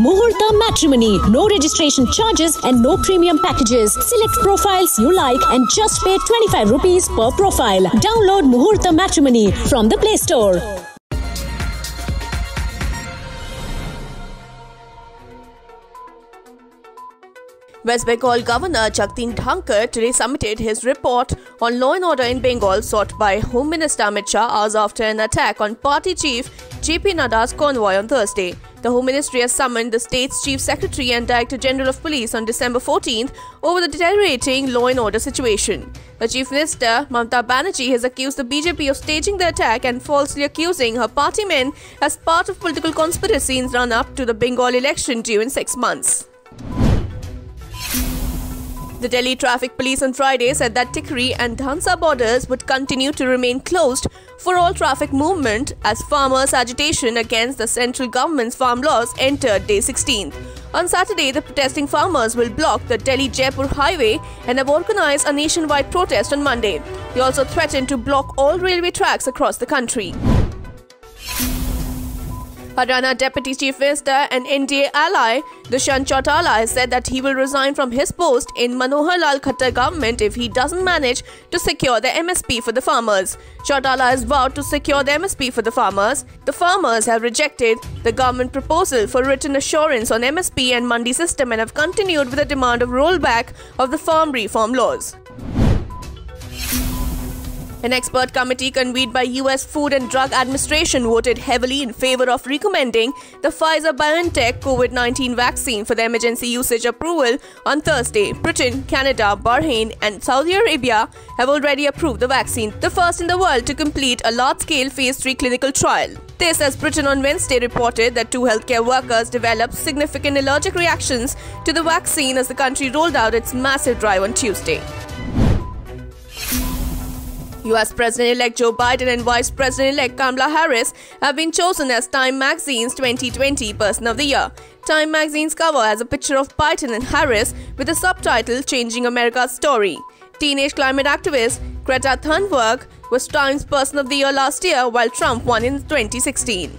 Muhurta Matrimony. No registration charges and no premium packages. Select profiles you like and just pay 25 rupees per profile. Download Muhurta Matrimony from the Play Store. West Bengal Governor Jagdeep Dhankhar today submitted his report on law and order in Bengal sought by Home Minister Amit Shah hours after an attack on party chief JP Nadda's convoy on Thursday. The Home Ministry has summoned the state's Chief Secretary and Director General of Police on December 14th over the deteriorating law and order situation. The Chief Minister, Mamata Banerjee, has accused the BJP of staging the attack and falsely accusing her party men as part of political conspiracy in run-up to the Bengal election due in 6 months. The Delhi Traffic Police on Friday said that Tikri and Dhansa borders would continue to remain closed for all traffic movement as farmers' agitation against the central government's farm laws entered day 16th. On Saturday, the protesting farmers will block the Delhi-Jaipur highway and have organized a nationwide protest on Monday. They also threatened to block all railway tracks across the country. Haryana Deputy Chief Minister and NDA ally Dushyant Chautala has said that he will resign from his post in Manohar Lal Khattar government if he doesn't manage to secure the MSP for the farmers. Chautala has vowed to secure the MSP for the farmers. The farmers have rejected the government proposal for written assurance on MSP and Mandi system and have continued with the demand of rollback of the farm reform laws. An expert committee convened by US Food and Drug Administration voted heavily in favor of recommending the Pfizer-BioNTech COVID-19 vaccine for the emergency usage approval on Thursday. Britain, Canada, Bahrain and Saudi Arabia have already approved the vaccine, the first in the world to complete a large-scale Phase 3 clinical trial. This as Britain on Wednesday reported that 2 healthcare workers developed significant allergic reactions to the vaccine as the country rolled out its massive drive on Tuesday. US President-elect Joe Biden and Vice President-elect Kamala Harris have been chosen as Time Magazine's 2020 Person of the Year. Time Magazine's cover has a picture of Biden and Harris with the subtitle Changing America's Story. Teenage climate activist Greta Thunberg was Time's Person of the Year last year, while Trump won in 2016.